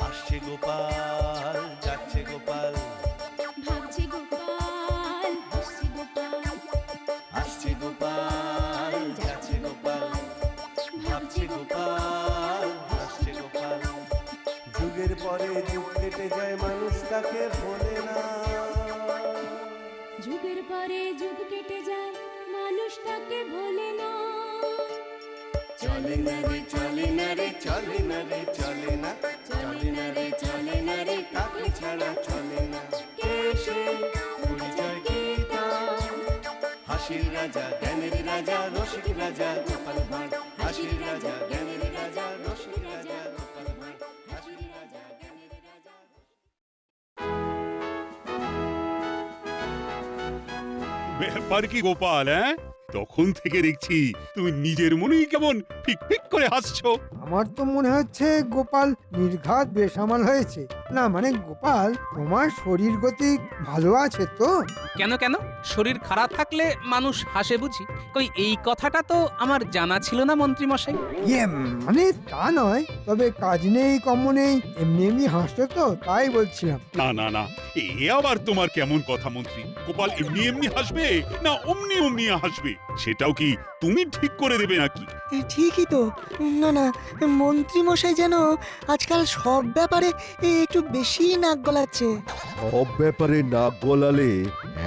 আসছে গোপাল, যাচ্ছে গোপাল, ভাবছে গোপাল, হাসছে গোপাল, আসছে গোপাল, যাচ্ছে গোপাল, ভাবছে গোপাল, হাসছে গোপাল। যুগের পরে যুগ কেটে যায়, মানুষ তাকে ভোলে না। যুগের পরে যুগ কেটে যায়, মানুষ তাকে ভোলে না। চলে না রে, চলে না রে, চলে না রে, চলে না, চলে না রে, চলে না রে, কাকে ছাড়া চলে না। কে সে পরিচয় কি তার? হাসির রাজা, জ্ঞানের রাজা, রসিক রাজা গোপাল ভাঁড়। হাসির রাজা, জ্ঞানের রাজা, রসিক রাজা গোপাল ভাঁড়। হাসির রাজা, জ্ঞানের রাজা। ব্যাপার কি গোপাল, হ্যাঁ? তখন থেকে দেখছি তুমি নিজের মনেই কেমন ফিক ফিক করে হাসছো। আমার তো মনে হচ্ছে গোপাল নির্ঘাত বেসামাল হয়েছে। না মানে গোপাল, তোমার শরীর গতি ভালো আছে তো? কেন কেন শরীর খারাপ থাকলে মানুষ হাসে বুঝি? কই এই কথাটা তো আমার জানা ছিল না মন্ত্রী মশাই। ইয়ে মানে তা নয়, তবে কাজ নেই কম্ম নেই এমনি এমনি হাসছো তো, তাই বলছিলাম। না না না, এ আবার তোমার কেমন কথা মন্ত্রী? গোপাল এমনি এমনি হাসবে না অমনি অমনি হাসবে, সেটাও কি তুমি ঠিক করে দেবে নাকি? ঠিকই তো। না না, মন্ত্রী মশাই যেন আজকাল সব ব্যাপারে একটু বেশি নাক গলাচ্ছে। সব ব্যাপারে নাক গলালে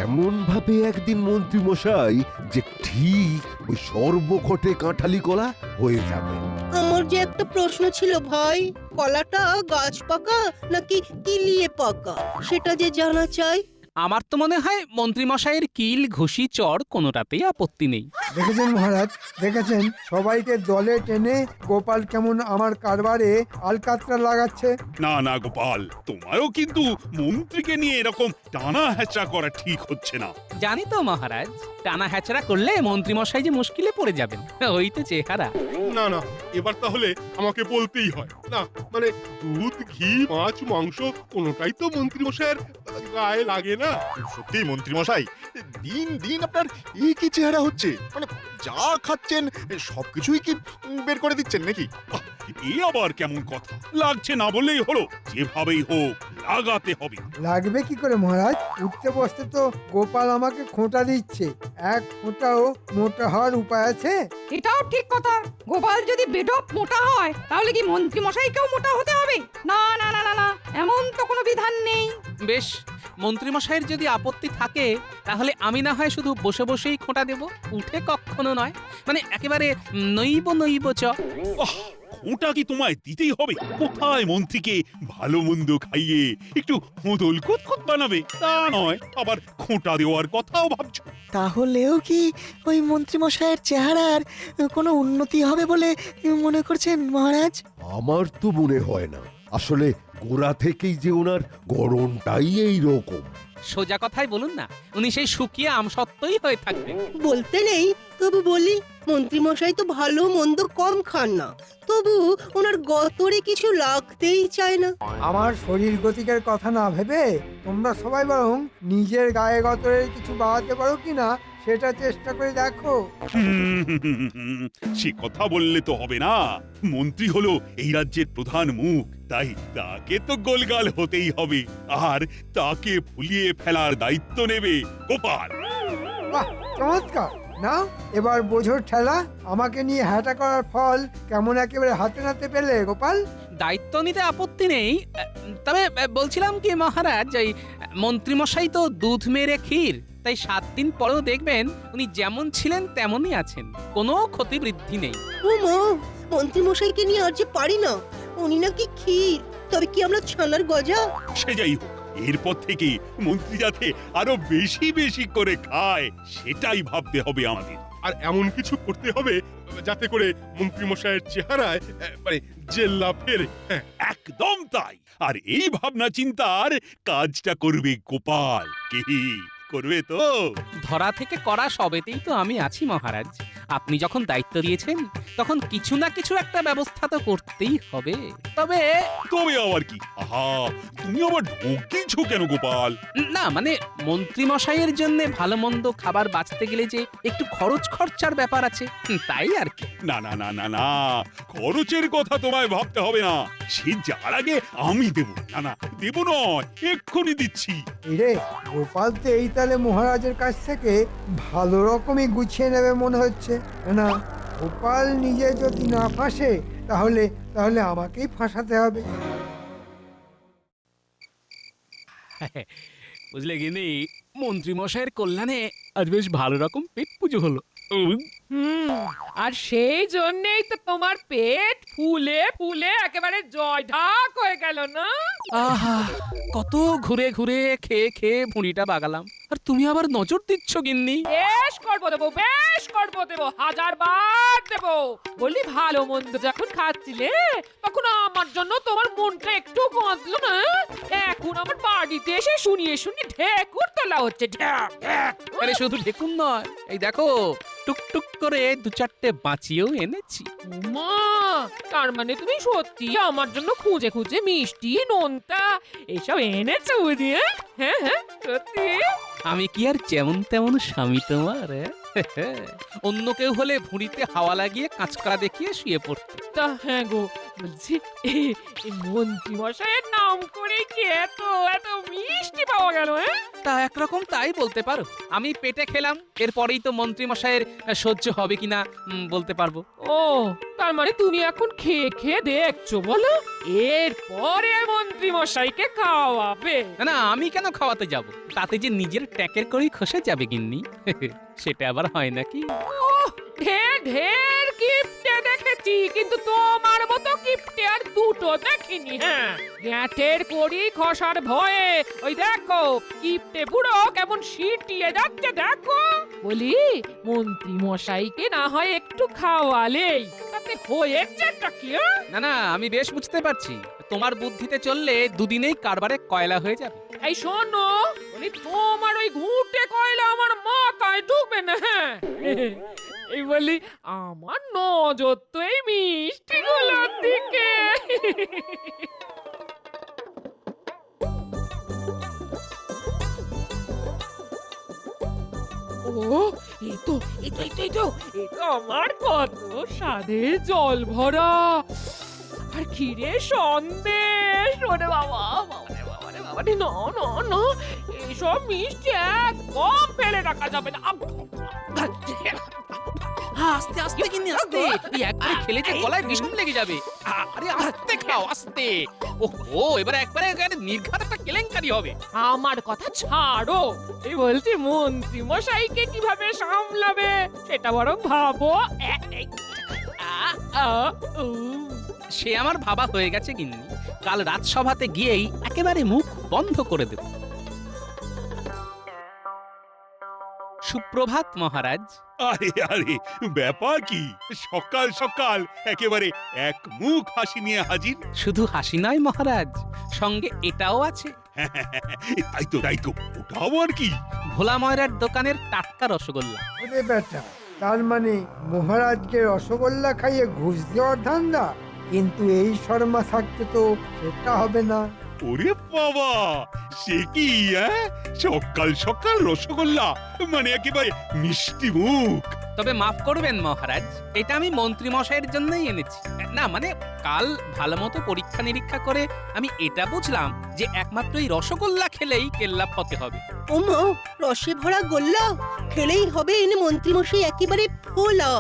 এমন ভাবে একদিন মন্ত্রী মশাই যে ঠিক ওই সর্বঘটে কাঁঠালি কলা হয়ে যাবে। আমার যে একটা প্রশ্ন ছিল ভাই, কলাটা গাছ পাকা নাকি কিলিয়ে পাকা সেটা যে জানা চাই। আমার তো মনে হয় মন্ত্রী মশাইয়ের কিল ঘুষি চড় কোনোটাতেই আপত্তি নেই। দেখেছেন মহারাজ, দেখেছেন সবাইকে দলে টেনে গোপাল কেমন আমার কারবারে আলকাতরা লাগাচ্ছে। না না গোপাল, তোমারও কিন্তু মন্ত্রীকে নিয়ে এরকম টানা হ্যাচড়া করা ঠিক হচ্ছে না। জানি তো মহারাজ, টানা হ্যাচড়া করলে মন্ত্রী মশাই যে মুশকিলে পড়ে যাবেন, ওই তো চেহারা। না না, এবার তাহলে আমাকে বলতেই হয়। না মানে দুধ, ঘি, মাছ, মাংস কোনোটাই তো মন্ত্রী মশাইয়ের গায়ে লাগে না। সত্যি মন্ত্রী মশাই, দিন দিন আপনার এই কি চেহারা হচ্ছে? মানে যা খাচ্ছেন সবকিছুই কি বের করে দিচ্ছেন নাকি? এ আবার কেমন কথা? লাগছে না বললেই হলো, যেভাবেই হোক লাগাতে হবে। লাগবে কি করে মহারাজ? উঠতে বসতে তো গোপাল আমাকে খোঁটা দিচ্ছে। এক খোঁটাও মোটা হওয়ার উপায় আছে? এটাও ঠিক কথা। গোপাল যদি বেঢপ মোটা হয় তাহলে কি মন্ত্রী মশাইকেও মোটা হতে হবে? না না না না না, এমন তো কোনো বিধান নেই। বেশ, মন্ত্রী মশাইয়ের যদি আপত্তি থাকে তাহলে আমি না হয় শুধু বসে বসেই খোঁটা দেব, উঠে কখনো নয়। মানে একেবারে নইব নইব চ। ওটা কি তোমায় দিতেই হবে? কোথায় মন্ত্রীকে ভালো মন্দ খাইয়ে একটু হোঁদল কুতকুত বানাবে, তা নয় আবার খোঁটা দেওয়ার কথাও ভাবছো। তাহলেও কি ওই মন্ত্রী মশাইয়ের চেহারার কোনো উন্নতি হবে বলে মনে করছেন মহারাজ? আমার তো মনে হয় না। আসলে গোড়া থেকেই যে ওনার গড়নটাই এই রকম। সোজা কথাই বলুন না, উনি সেই শুকিয়ে আমসত্ত্বই হয়ে থাকবেন। বলতে নেই তবু বলি, মন্ত্রী মশাই তো ভালো মন্দ কম খান না, তবু ওনার গতরে কিছু লাগতেই চায় না। আমার শরীর গতিকের কথা না ভেবে তোমরা সবাই বরং নিজের গায়ে গতরের কিছু বাড়াতে পারো কিনা সেটা চেষ্টা করে দেখো। সে কথা বললে তো হবে না। মন্ত্রী হলো এই রাজ্যের প্রধান মুখ, তাই তাকে তো গোলগাল হতেই হবে, আর তাকে ভুলিয়ে ফেলার দায়িত্ব নেবে গোপাল। বাহ, চমৎকার! নাও এবার বোঝোর ঠেলা। আমাকে নিয়ে হ্যাটা করার ফল কেমন একেবারে হাতে নাতে পেলে গোপাল? দায়িত্ব নিতে আপত্তি নেই, তবে বলছিলাম কি মহারাজ, এই মন্ত্রী মশাই তো দুধ মেরে ক্ষীর, তাই 7 দিন পরেও দেখবেন উনি যেমন ছিলেন তেমনই আছেন, কোনো ক্ষতি বৃদ্ধি নেই। ও মা, মন্ত্রী মশাইকে নিয়ে আর যে পারি না। উনি নাকি ক্ষীর, তবে কি আমরা ছানার গজা? সে যাই হোক, এরপর থেকে মন্ত্রী যাতে আরো বেশি বেশি করে খায় সেটাই ভাবতে হবে আমাদের। আর এমন কিছু করতে হবে যাতে করে মন্ত্রী মশাইয়ের চেহারায় মানে জেল্লা ফেরে। হ্যাঁ, একদম তাই। আর এই ভাবনা চিন্তার কাজটা করবে গোপাল। কি করবে তো? ধরা থেকে করা সবেতেই তো আমি আছি মহারাজ। আপনি যখন দায়িত্ব দিয়েছেন তখন কিছু না কিছু একটা ব্যবস্থা তো করতেই হবে। তবে তবে আবার কি? আহা, তুমি আবার ঢোক গিলছো কেন গোপাল? না মানে মন্ত্রী মশাইয়ের জন্য ভালো মন্দ খাবার বাঁচতে গেলে যে একটু খরচার ব্যাপার আছে, তাই আর কি। না না না না না, খরচের কথা তোমায় ভাবতে হবে না, সে যার আগে আমি দেব। না না, দেব নয়, এক্ষুনি দিচ্ছি। এরে গোপাল তো এই তালে মহারাজের কাছ থেকে ভালো রকমই গুছিয়ে নেবে মনে হচ্ছে। না, গোপাল নিজে যদি না ফাঁসে তাহলে তাহলে আমাকেই ফাঁসাতে হবে। বুঝলে গিনি, মন্ত্রী মশাইয়ের কল্যাণে আজ বেশ ভালো রকম পেট পুজো হলো। আর সেই জন্যই তো তোমার পেট ফুলে ফুলে একেবারে জয় ঢাক হয়ে গেল না? আহা, কত ঘুরে ঘুরে খেয়ে খেয়ে ভুঁড়িটা বাগালাম, আর তুমি আবার নজর দিচ্ছ গিন্নি। বেশ করবো দেবো, বেশ করবো দেবো, 1000 বার দেবো। বলি ভালো মন্দ যখন খাচ্ছিলে তখন আমার জন্য তোমার মনটা একটু বাঁধলো না? এখন আমার বাড়িতে এসে শুনিয়ে ঢেকুর তোলা হচ্ছে, ঢ্যাক ঢ্যাক। আরে শুধু ঢেকুন নয়, এই দেখো টুকটুক করে 2-4টে বাঁচিয়েও এনেছি। মা, তার মানে তুমি সত্যি আমার জন্য খুঁজে খুঁজে মিষ্টি নোনতা এসব এনেছো বুঝি? হ্যাঁ হ্যাঁ, সত্যি? আমি কি আর যেমন তেমন স্বামী তোমার? অন্য কেউ হলে ভুঁড়িতে হাওয়া লাগিয়ে কাঁচকড়া দেখিয়ে শুয়ে পড়তো। তা হ্যাঁ গো, বলছি এই মন্ত্রী মশাইয়ের নাম করে কি এত এত মিষ্টি পাওয়া গেল? তা একরকম তাই বলতে পারো। আমি পেটে খেলাম, এরপরেই তো মন্ত্রী মশাইয়ের সহ্য হবে কিনা বলতে পারবো। ও, তার মানে তুমি এখন খেয়ে খেয়ে দেখছো বলো? এরপরে মন্ত্রী মশাইকে খাওয়াবে? না না, আমি কেন খাওয়াতে যাব? তাতে যে নিজের ট্যাকের করেই খসে যাবে গিন্নি। সেটা আবার হয় নাকি? ঢের ঢের কিপটে দেখেছি, কিন্তু তোমার মতো কিপটে আর দুটো দেখিনি। হ্যাঁ, গ্যাঁটের কড়ি খসার ভয়ে ওই দেখো কিপটে বুড়ো কেমন সিটিয়ে যাচ্ছে দেখো। বলি মন্ত্রী মশাইকে না হয় একটু খাওয়ালেই তাতে হয়েছেটা কি? না না, আমি বেশ বুঝতে পারছি, তোমার বুদ্ধিতে চললে দুদিনেই কারবারে কয়লা হয়ে যাবে। এই শোনো, বলি তোমার ওই ঘুঁটে কয়লা আমার মাথায় ঢুকবে না। হ্যাঁ, এই বলি আমার নজর তো এই মিষ্টিগুলোর দিকে। ও, এই তো আমার কত স্বাদের জল ভরা আর ক্ষীরের সন্দেশ। ওরে বাবা, বাবারে বাবারে বাবারে, না না না, এসব মিষ্টি একদম ফেলে রাখা যাবে না। আস্তে আস্তে গিন্নি, আস্তে। এই একবারে খেলে যে গলায় বিষম লেগে যাবে। আরে আস্তে খাও, আস্তে। ওহো, এবারে একবারে নির্ঘাত একটা কেলেঙ্কারি হবে। আমার কথা ছাড়ো, এই বলছি মন্ত্রী মশাইকে কিভাবে সামলাবে সেটা বরং ভাবো। সে আমার ভাবা হয়ে গেছে গিন্নি, কাল রাজসভাতে গিয়েই একেবারে মুখ বন্ধ করে দেব। সুপ্রভাত মহারাজ। আরে আরে, ব্যাপার কি? সকাল সকাল একেবারে এক মুখ হাসি নিয়ে হাজির। শুধু হাসি নয় মহারাজ, সঙ্গে এটাও আছে। তাই তো ওটাও আর কি? ভোলা ময়রার দোকানের টাটকা রসগোল্লা। ওরে বেটা, তার মানে মহারাজকে রসগোল্লা খাইয়ে ঘুষ দেওয়ার ধান্দা? কিন্তু এই শর্মা থাকতে তো সেটা হবে না। ওরে বাবা, সে কি? সকাল সকাল রসগোল্লা, মানে একেবারে মিষ্টি মুখ। তবে মাফ করবেন মহারাজ, এটা আমি মন্ত্রী মশাইয়ের জন্যই এনেছি। না মানে কাল ভালো মতো পরীক্ষা নিরীক্ষা করে আমি এটা বুঝলাম যে একমাত্র এই রসগোল্লা খেলেই কেল্লা ফতে হবে। ওমা, রসে ভরা গোল্লা খেলেই হবে এনে মন্ত্রী মশাই একেবারে ফোলা।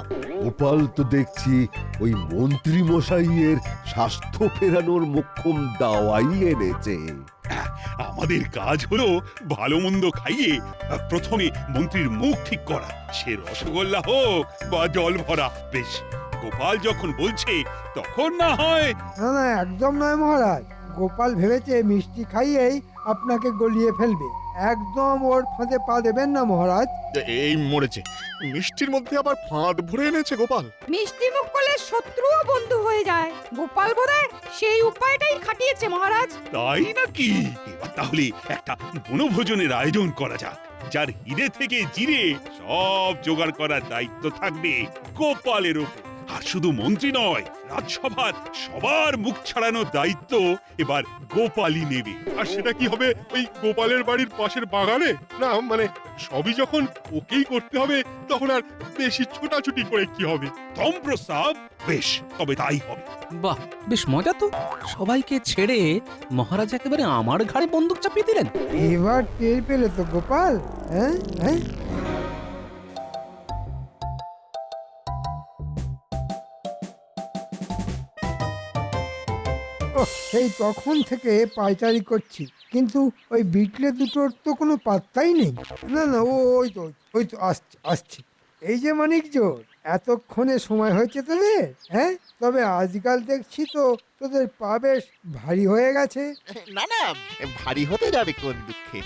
গোপাল তো দেখছি ওই মন্ত্রী মশাইয়ের স্বাস্থ্য ফেরানোর মোক্ষম দাওয়াই এনেছে। আমাদের কাজ হলো ভালো মন্দ খাইয়ে প্রথমে মন্ত্রীর মুখ ঠিক করা, সে রসগোল্লা হোক বা জল ভরা। বেশ, গোপাল যখন বলছে তখন না হয়। না না, একদম নয় মহারাজ। গোপাল ভেবেছে মিষ্টি খাইয়েই আপনাকে গলিয়ে ফেলবে। একদম ওর ফাঁদে পা দেবেন না মহারাজ। এই মরেছে, মিষ্টির মধ্যে আবার ফাঁদ ভরে এনেছে গোপাল। মিষ্টি মুখ করলে শত্রুও বন্ধু হয়ে যায়। গোপাল বোধহয় সেই উপায়টাই খাটিয়েছে মহারাজ। তাই নাকি? এবার তাহলে একটা বনভোজনের আয়োজন করা যাক, যার হিরে থেকে জিরে সব জোগাড় করার দায়িত্ব থাকবে গোপালের ওপর। আর শুধু মন্ত্রী নয়, রাজসভার সবার মুখ ছাড়ানোর দায়িত্ব এবার গোপালই নেবে। আর সেটা কি হবে ওই গোপালের বাড়ির পাশের বাগানে? না মানে সবই যখন ওকেই করতে হবে, তখন আর বেশি ছোটাছুটি করে কি হবে? তম প্রস্তাব, বেশ, তবে তাই হবে। বাহ, বেশ মজা তো। সবাইকে ছেড়ে মহারাজ একেবারে আমার ঘাড়ে বন্দুক চাপিয়ে দিলেন। এবার টের পেলে তো গোপাল, হ্যাঁ হ্যাঁ। সেই তখন থেকে পায়চারি করছি, কিন্তু ওই বিটলে দুটোর তো কোনো পাত্তাই নেই। না না, ওই তো আসছে আসছে। এই যে মানিক জোর, এতক্ষণে সময় হয়েছে তোদের? হ্যাঁ, তবে আজকাল দেখছি তো তোদের পা বেশ ভারী হয়ে গেছে। না না, ভারী হতে যাবে কোন দুঃখে।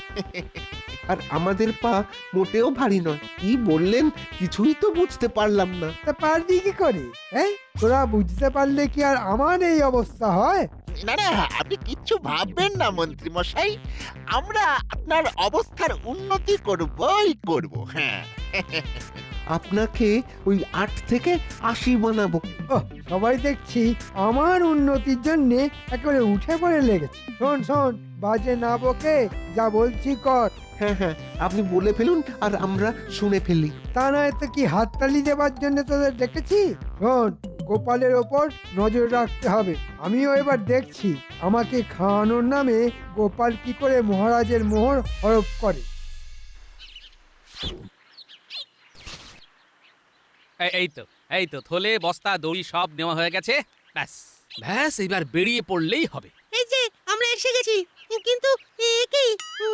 আর আমাদের পা মোটেও ভারী নয়। কি বললেন কিছুই তো বুঝতে পারলাম না। তা পারবি কি করে? হ্যাঁ, তোরা বুঝতে পারলে কি আর আমার এই অবস্থা হয়? না না, আপনি কিচ্ছু ভাববেন না মন্ত্রী মশাই, আমরা আপনার অবস্থার উন্নতি করবই করব। হ্যাঁ, আপনাকে ওই 8 থেকে 80 বানাবো। সবাই দেখছি আমার উন্নতির জন্য একেবারে উঠে পড়ে লেগেছে। শোন শোন, বাজে না বকে যা বলছি কর। হ্যাঁ হ্যাঁ, আপনি বলে ফেলুন আর আমরা শুনে ফেলি। তা নয় তো কি হাততালি দেবার জন্য তোদের ডেকেছি? শোন, গোপালের ওপর নজর রাখতে হবে। আমিও এবার দেখছি আমাকে খাওয়ানোর নামে গোপাল কি করে মহারাজের মোহর হরপ করে। এই তো থলে বস্তা দড়ি সব নেওয়া হয়ে গেছে। ব্যাস ব্যাস, এবার বেরিয়ে পড়লেই হবে। এই যে আমরা এসে গেছি, কিন্তু কি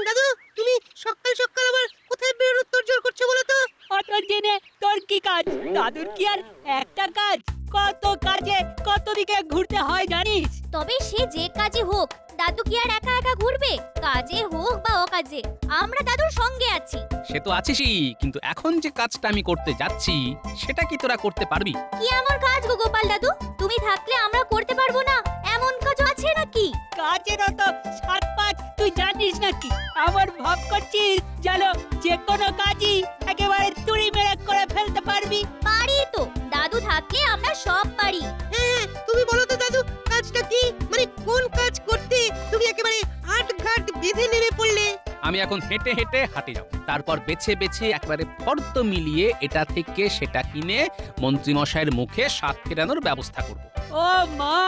দাদু, তুমি সকাল সকাল আবার কোথায় বেরোনোর তোড়জোড় করছো বলো তো? অত জেনে তোর কি কাজ? দাদুর কি আর একটা কাজ? কত কাজে কত দিকে ঘুরতে হয় জানিস? তবে সে যে কাজে হোক, দাদু কি আর একা একা ঘুরবে? কাজে হোক বা অকাজে, আমরা দাদুর সঙ্গে আছি। সে তো আছিসই, কিন্তু এখন যে কাজটা আমি করতে যাচ্ছি সেটা কি তোরা করতে পারবি? কি আমার কাজ গো গোপাল দাদু? তুমি থাকলে আমরা করতে পারবো না এমন কাজ আছে নাকি? কাজের অত সাত পাঁচ তুই জানিস নাকি? আবার ভাব করছিস জানো যে কোনো কাজই একেবারে তুড়ি মেরে করে ফেলতে পারবি? পারি তো, দাদু থাকলে আমরা সব পারি। হ্যাঁ, তুমি বলো তো দাদু, কাজটা কি? মানে কোন কাজ করতে তুমি একেবারে আটঘাট বেঁধে নেমে পড়লে? আমি এখন হেঁটে হেঁটে হাঁটে যাব, তারপর বেছে বেছে একবারে ফর্দ মিলিয়ে এটা থেকে সেটা কিনে মন্ত্রী মশাইয়ের মুখে স্বাদ ফেরানোর ব্যবস্থা করব। ও মা,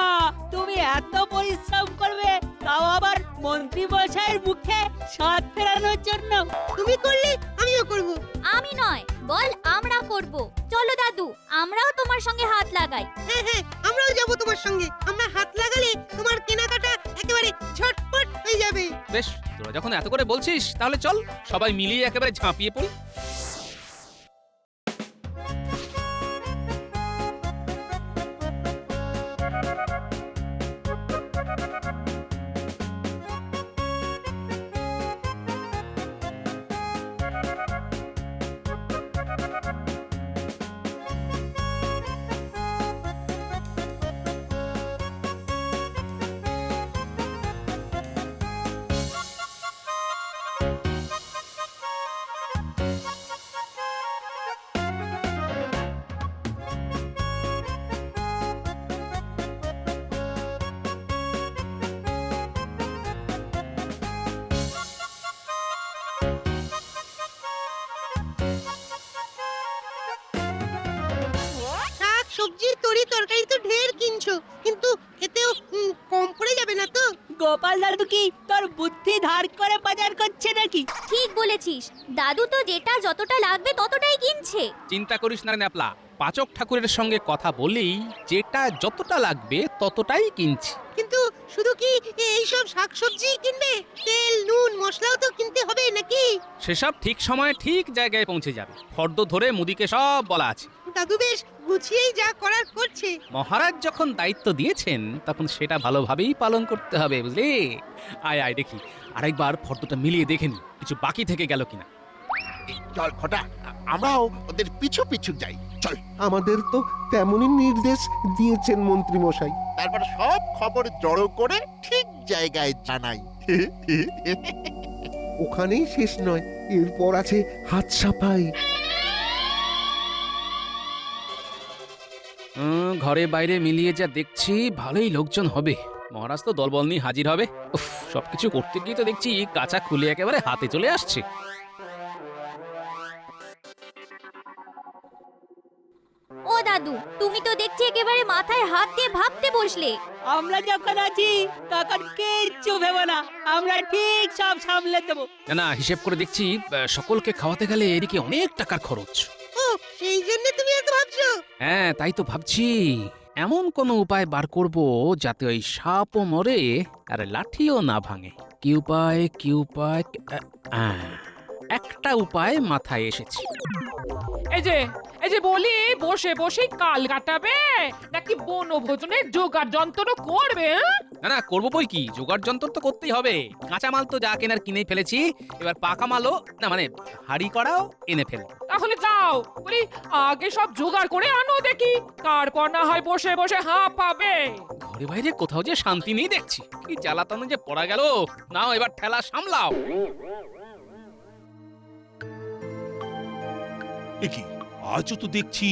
তুমি এত পরিশ্রম করবে, তাও আবার মন্ত্রী মশাইয়ের মুখে স্বাদ ফেরানোর জন্য? তুমি করলে আমিও করব। আমি নয়, বল আমরা করব। চলো দাদু, আমরাও তোমার সঙ্গে হাত লাগাই। হ্যাঁ হ্যাঁ, আমরাও যাব তোমার সঙ্গে। আমরা হাত লাগালে তোমার কেনাকাটা একেবারে ঝটপট হয়ে যাবে। বেশ, তোরা যখন এত করে বলছিস তাহলে চল সবাই মিলিয়ে একেবারে ঝাঁপিয়ে পড়ি। শাক সবজি তরি তরকারি তো ঢের কিনছো, কিন্তু এতেও কম পড়ে যাবে না তো? গোপাল দাদু কি তোর বুদ্ধি ধার করে বাজার করছে নাকি? ঠিক বলেছিস, দাদু তো যেটা যতটা লাগবে ততটাই কিনছে। চিন্তা করিস না ন্যাপলা, পাচক ঠাকুরের সঙ্গে কথা বলেই যেটা যতটা লাগবে ততটাই কিনছি। কিন্তু শুধু কি এই সব শাকসবজি কিনবে? তেল নুন মশলাও তো কিনতে হবে নাকি? সেসব ঠিক সময়ে ঠিক জায়গায় পৌঁছে যাবে। ফর্দ ধরে মুদিকে সব বলা আছে। দাদু বেশ গুছিয়েই যা করার করছে। মহারাজ যখন দায়িত্ব দিয়েছেন তখন সেটা ভালোভাবেই পালন করতে হবে, বুঝলি? আয় আয় দেখি, আরেকবার ফর্দটা মিলিয়ে দেখে নি কিছু বাকি থেকে গেল কিনা। চল ঘটা, আমরাও ওদের পিছু পিছু যাই। চল, আমাদের তো তেমনই নির্দেশ দিয়েছেন মন্ত্রী মশাই। তারপর সব খবর জড়ো করে ঠিক জায়গায় জানাই। ওখানেই শেষ নয়, এরপর আছে হাত সাফাই। ঘরে বাইরে মিলিয়ে যা দেখছি ভালোই লোকজন হবে। মহারাজ তো দলবল নিয়ে হাজির হবে। উফ, সবকিছু করতে গিয়ে তো দেখছি কাঁচা খুলে একেবারে হাতে চলে আসছে। ও দাদু, তুমি তো দেখছি একেবারে মাথায় হাত দিয়ে ভাবতে বসলে। আমরা যখন আছি তখন কিচ্ছু ভেবো না, আমরা ঠিক সব সামলে দেবো। না না, হিসেব করে দেখছি সকলকে খাওয়াতে গেলে এদিকে অনেক টাকার খরচ। ও সেই জন্য তুমি এত ভাবছো? হ্যাঁ, তাই তো ভাবছি এমন কোনো উপায় বার করব যাতে ওই সাপও মরে আর লাঠিও না ভাঙে। কি উপায় কি উপায়? একটা উপায় মাথায় এসেছে। এই যে বলি, বসে বসে কাল কাটাবে নাকি বনভোজনের জোগাড় যন্ত্র করবে? না না, করবো বই কি, জোগাড় যন্ত্র তো করতেই হবে। কাঁচামাল তো যা কেনার কিনেই ফেলেছি, এবার পাকা মালও না মানে হাড়ি করাও এনে ফেল। তাহলে যাও বলি, আগে সব জোগাড় করে আনো দেখি, তারপর না হয় বসে বসে হাঁপাবে। ঘরে বাইরে কোথাও যে শান্তি নেই দেখছি, কি জ্বালাতনে যে পড়া গেল। নাও এবার ঠেলা সামলাও। কি আজও তো দেখছি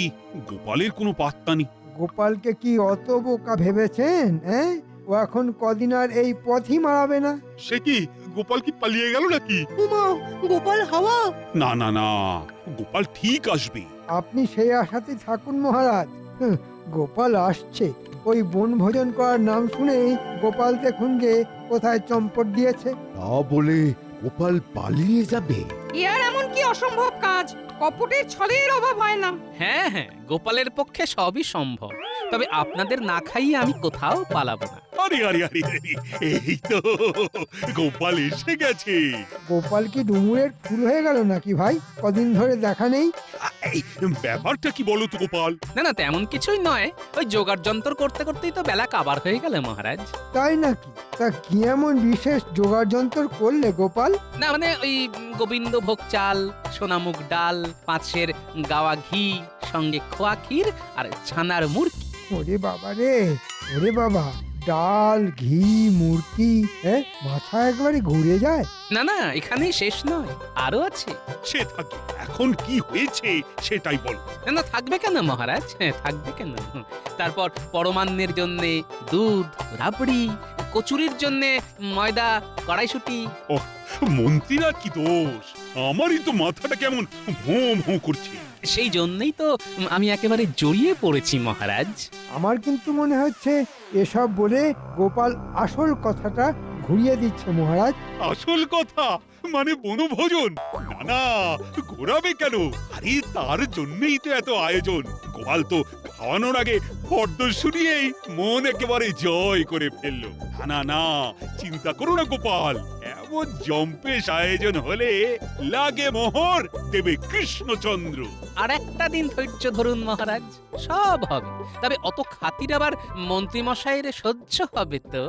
গোপালের কোনো পাত্তা নেই। গোপালকে কি অত বোকা ভেবেছেন? হ্যাঁ, ও এখন কদিন আর এই পথই মারাবে না। সে কি গোপাল কি পালিয়ে গেল নাকি? উমা, গোপাল হাওয়া? না না না, গোপাল ঠিক আসবে। আপনি সেই আশাতে থাকুন মহারাজ। গোপাল আসছে। ওই বনভোজন করার নাম শুনেই গোপাল দেখুন যে কোথায় চম্পট দিয়েছে। তা বলে গোপাল পালিয়ে যাবে? ইয়ার এমন কি অসম্ভব কাজ? কপটের ছলের অভাব হয় না। হ্যাঁ হ্যাঁ, গোপালের পক্ষে সবই সম্ভব, তবে আপনাদের না খাইয়ে আমি কোথাও পালাবো না। আরে আরে আরে আরে, এই তো গোপাল এসে গেছে। গোপাল কি ডুমুরের ফুল হয়ে গেল নাকি ভাই? কদিন ধরে দেখা নেই। এই ব্যাপারটা কি বলো তো গোপাল? না না, তেমন কিছুই নয়, ওই জোগাড় যন্ত্র করতে করতেই তো বেলা কাবার হয়ে গেল মহারাজ। তাই নাকি? তা কি এমন বিশেষ জোগাড় যন্ত্র করলে গোপাল? না মানে ওই গোবিন্দভোগ চাল, সোনামুগ ডাল, পাঁচের গাওয়া ঘি, সঙ্গে খোয়া ক্ষীর আর ছানার মুরকি। ওরে বাবা রে, ওরে বাবা, ডাল ঘি মুরকি, হ্যাঁ, মাথা একবারে ঘুরে যায়। না না, এখানেই শেষ নয়, আরো আছে। সে থাকে, এখন কি হয়েছে সেটাই বলো। না না, থাকবে কেন মহারাজ? হ্যাঁ, থাকবে কেন। তারপর পরমান্নের জন্য দুধ, রাবড়ি, কচুরির জন্য ময়দা, কড়াইশুটি। ও মন্ত্রীরা কি দোষ? আমারই তো মাথাটা কেমন ভোঁ ভোঁ করছে। সেই জন্যই তো আমি একেবারে জড়িয়ে পড়েছি মহারাজ। আমার কিন্তু মনে হচ্ছে এসব বলে গোপাল আসল কথাটা ঘুরিয়ে দিচ্ছে মহারাজ। আসল কথা মানে বনভোজন? না না, ঘোরাবে কেন? আরে তার জন্যই তো এত আয়োজন। গোপাল তো খাওয়ানোর আগে ফর্দ শুনিয়েই মন একেবারে জয় করে ফেললো। না না না, চিন্তা করো না গোপাল, এমন জম্পেশ আয়োজন হলে লাগে মোহর, দেবে কৃষ্ণচন্দ্র। আর একটা দিন ধৈর্য ধরুন মহারাজ, সব হবে। তবে অত খাতির আবার মন্ত্রী মশাইয়ের সহ্য হবে তো?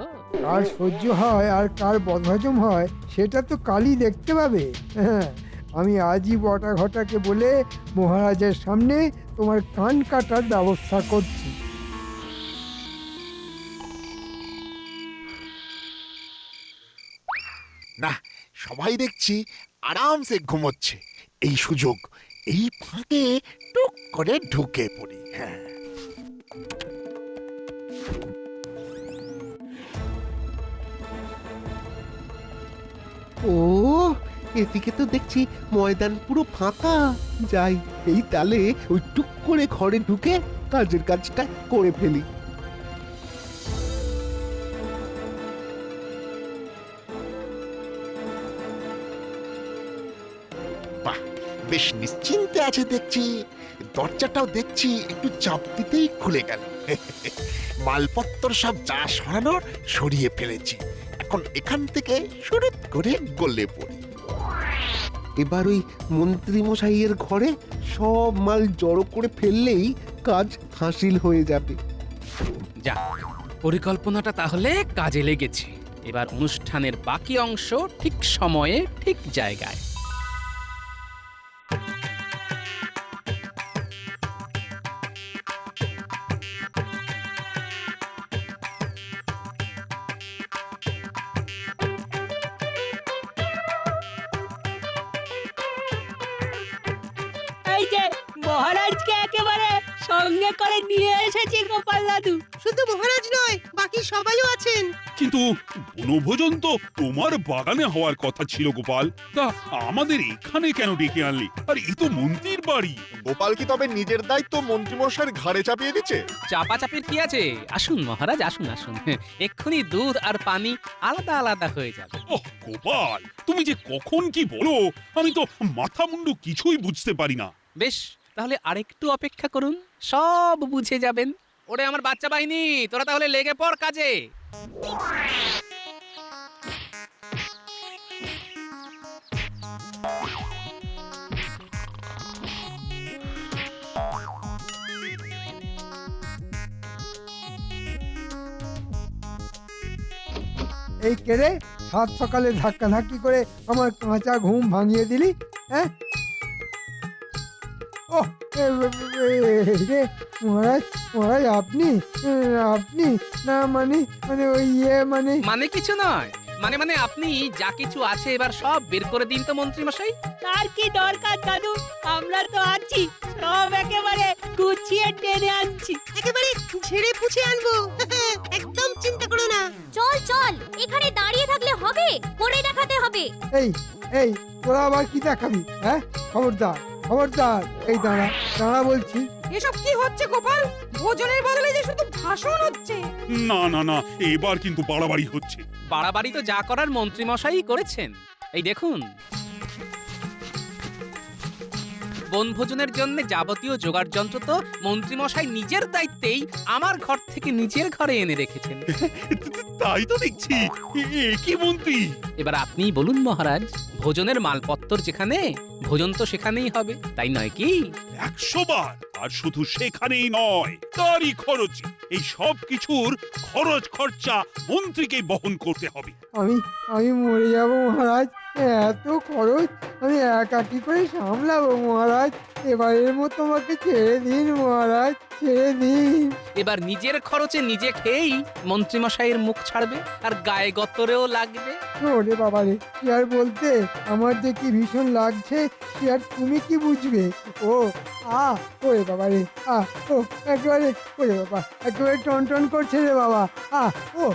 কার সহ্য হয় আর কার বদহজম হয় সেটা তো কালই দেখতে পাবে। হ্যাঁ, আমি আজই বটা ঘটাকে বলে মহারাজের সামনে তোমার কান কাটার ব্যবস্থা করছি। না, সবাই দেখছি আরামসে ঘুমোচ্ছে। এই সুযোগ, এই ফাঁকে টুক করে ঢুকে পড়ি। হ্যাঁ, ও, এদিকে তো দেখছি ময়দান পুরো ফাঁকা। যাই, এই তালে ওই টুক করে ঘরে ঢুকে কাজের কাজটা করে ফেলি। বাহ, বেশ নিশ্চিন্তে আছে দেখছি। দরজাটাও দেখছি একটু চাপ দিতেই খুলে গেল। মালপত্র সব যা সরানোর সরিয়ে ফেলেছি। এখন এখান থেকে শুরুত করে গলে পড়ি। এবার ওই মন্ত্রী মশাইয়ের ঘরে সব মাল জড়ো করে ফেললেই কাজ হাসিল হয়ে যাবে। যা, পরিকল্পনাটা তাহলে কাজে লেগেছে। এবার অনুষ্ঠানের বাকি অংশ ঠিক সময়ে ঠিক জায়গায়। এই যে মহারাজকে একেবারে সঙ্গে করে নিয়ে এসেছি গোপাল দাদু। শুধু মহারাজ নয়, বাকি সবাইও আছেন। কিন্তু বনভোজন তো তোমার বাগানে হওয়ার কথা ছিল গোপাল, তা আমাদের এখানে কেন ডেকে আনলি? আর এই তো মন্ত্রীর বাড়ি। গোপাল কি তবে নিজের দায়িত্ব মন্ত্রীমশাইয়ের ঘাড়ে চাপিয়ে দিচ্ছে? চাপাচাপির কি আছে? আসুন মহারাজ, আসুন আসুন। এক্ষুনি দুধ আর পানি আলাদা আলাদা হয়ে যাবে। ওহ গোপাল, তুমি যে কখন কি বলো আমি তো মাথা মুন্ডু কিছুই বুঝতে পারি না। বেশ, তাহলে আরেকটু অপেক্ষা করুন, সব বুঝে যাবেন। ওরে আমার বাচ্চা বাহিনী, তোরা তাহলে লেগে পড় কাজে। এই কেড়ে সাত সকালে ধাক্কাধাক্কি করে আমার কাঁচা ঘুম ভাঙিয়ে দিলি, হ্যাঁ? ওহ, রে মহারাজ, মহারাজ আপনি আপনি না মানে মানে ওই মানে মানে কিছু নয়, মানে মানে আপনি যা কিছু আছে এবার সব বের করে দিন তো মন্ত্রী মশাই। তার কি দরকার দাদু? আমরা তো আছি, সব একেবারে গুছিয়ে টেনে আনছি। একেবারে ঝেড়ে পুছে আনবো। একদম চিন্তা করো না। চল চল, এখানে দাঁড়িয়ে থাকলে হবে, করে দেখাতে হবে। এই এই তোরা আবার কি দেখাবি? হ্যাঁ, খবরদার খবরদার, এই দাঁড়া দাঁড়া বলছি। এসব কি হচ্ছে গোপাল? ভোজনের বদলে যে শুধু ভাষণ হচ্ছে। না না না, এবার কিন্তু বাড়াবাড়ি হচ্ছে। বাড়াবাড়ি তো যা করার মন্ত্রী মশাই করেছেন। এই দেখুন, বনভোজনের জন্য যাবতীয় জোগাড় যন্ত্র তো মন্ত্রী মশাই নিজের দায়িত্বেই আমার ঘর থেকে নিজের ঘরে এনে রেখেছেন। তাই তো দেখছি, কি মন্ত্রী। এবার আপনিই বলুন মহারাজ, ভোজনের মালপত্তর যেখানে, ভোজন তো সেখানেই হবে, তাই নয় কি? 100 বার। আর শুধু সেখানেই নয়, তারই খরচে। এই সব কিছুর খরচ খরচা মন্ত্রীকে বহন করতে হবে। আমি আমি মরে যাব মহারাজ, এত খরচ আমি একা কি করে সামলাবো মহারাজ? এবারের মতো আমাকে ছেড়ে দিন মহারাজ, ছেড়ে দিন। এবার নিজের খরচে নিজে খেয়েই মন্ত্রী মশাইয়ের মুখ ছাড়বে, আর গায়ে গতরেও লাগবে। ওরে বাবা রে, কি আর বলতে, আমার যে কি ভীষণ লাগছে কি আর তুমি কি বুঝবে? ও ওরে বাবা রে, ও একেবারে, ওরে বাবা একেবারে টন টন করছে রে বাবা, ও